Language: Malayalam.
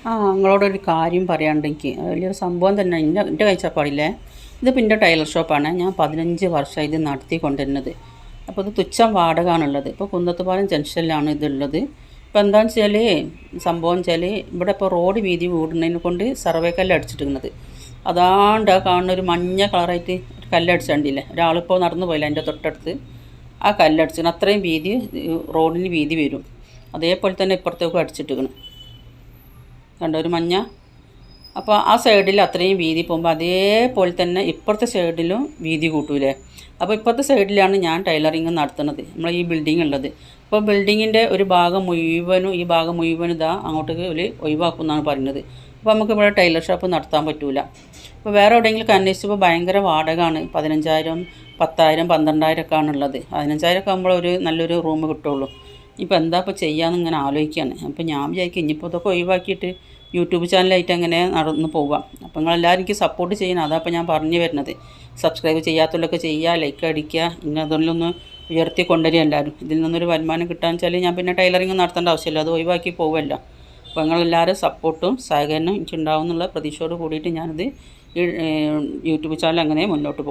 നിങ്ങളോടൊരു കാര്യം പറയാണ്ട് എനിക്ക് വലിയൊരു സംഭവം തന്നെ എൻ്റെ കാഴ്ചപ്പാടില്ലേ. ഇതിപ്പോൾ എൻ്റെ ടൈലർ ഷോപ്പാണ്. ഞാൻ 15 വർഷമായി ഇത് നടത്തിക്കൊണ്ടിരുന്നത്. അപ്പോൾ ഇത് തുച്ഛം വാടകയാണുള്ളത്. ഇപ്പോൾ കുന്നത്തുപാലം ജംഗ്ഷനിലാണ് ഇതുള്ളത്. ഇപ്പോൾ എന്താണെന്ന് വെച്ചാൽ സംഭവം വെച്ചാൽ ഇവിടെ ഇപ്പോൾ റോഡ് വീതി കൂടുന്നതിനെ കൊണ്ട് സർവേ കല്ല് അടിച്ചിട്ടുള്ളത്. അതാണ്ട് ആ കാണുന്ന ഒരു മഞ്ഞ കളറായിട്ട് ഒരു കല്ലടിച്ചിട്ടില്ലേ, ഒരാളിപ്പോൾ നടന്നു പോയില്ല എൻ്റെ തൊട്ടടുത്ത് ആ കല്ലടിച്ചിട്ട് അത്രയും വീതി റോഡിന് വീതി വരും. അതേപോലെ തന്നെ ഇപ്പുറത്തേക്കും അടിച്ചിട്ടിരിക്കണം, കണ്ടോ ഒരു മഞ്ഞ. അപ്പോൾ ആ സൈഡിൽ അത്രയും വീതി പോകുമ്പോൾ അതേപോലെ തന്നെ ഇപ്പുറത്തെ സൈഡിലും വീതി കൂട്ടൂലേ. അപ്പോൾ ഇപ്പുറത്തെ സൈഡിലാണ് ഞാൻ ടൈലറിങ് നടത്തുന്നത്, നമ്മൾ ഈ ബിൽഡിംഗ് ഉള്ളത്. അപ്പോൾ ബിൽഡിങ്ങിൻ്റെ ഒരു ഭാഗം മുഴുവനും ഈ ഭാഗം മുഴുവനും ഇതാ അങ്ങോട്ടേക്ക് ഒരു ഒഴിവാക്കും എന്നാണ് പറയുന്നത്. അപ്പോൾ നമുക്ക് ഇവിടെ ടൈലർ ഷോപ്പ് നടത്താൻ പറ്റില്ല. അപ്പോൾ വേറെ എവിടെയെങ്കിലും അന്വേഷിച്ചപ്പോൾ ഭയങ്കര വാടകയാണ്. 15,000, 10,000, 12,000 ഒക്കെ ആണുള്ളത്. 15,000 ഒക്കെ ആകുമ്പോൾ ഒരു നല്ലൊരു റൂം കിട്ടുള്ളൂ. ഇപ്പോൾ എന്താ ഇപ്പോൾ ചെയ്യാമെന്ന് ഇങ്ങനെ ആലോചിക്കുകയാണ്. അപ്പോൾ ഞാൻ വിചാരിക്കും ഇനിയിപ്പോൾ ഇതൊക്കെ ഒഴിവാക്കിയിട്ട് യൂട്യൂബ് ചാനലായിട്ട് അങ്ങനെ നടന്ന് പോവാം. അപ്പോൾ നിങ്ങളെല്ലാവരും എനിക്ക് സപ്പോർട്ട് ചെയ്യണം. അതാണ് അപ്പോൾ ഞാൻ പറഞ്ഞു വരുന്നത്. സബ്സ്ക്രൈബ് ചെയ്യാത്തവരൊക്കെ ചെയ്യുക, ലൈക്ക് അടിക്കുക, ഇങ്ങനെ അതിലൊന്ന് ഉയർത്തി കൊണ്ടുവരിക എല്ലാവരും. ഇതിൽ നിന്നൊരു വരുമാനം കിട്ടാന്ന് വെച്ചാൽ ഞാൻ പിന്നെ ടൈലറിങ് നടത്തേണ്ട ആവശ്യമില്ല, അത് ഒഴിവാക്കി പോവുമല്ലോ. അപ്പോൾ നിങ്ങളെല്ലാവരും സപ്പോർട്ടും സഹകരണവും എനിക്കുണ്ടാവും എന്നുള്ള പ്രതീക്ഷയോട് കൂടിയിട്ട് ഞാനിത് യൂട്യൂബ് ചാനൽ അങ്ങനെ മുന്നോട്ട് പോകും.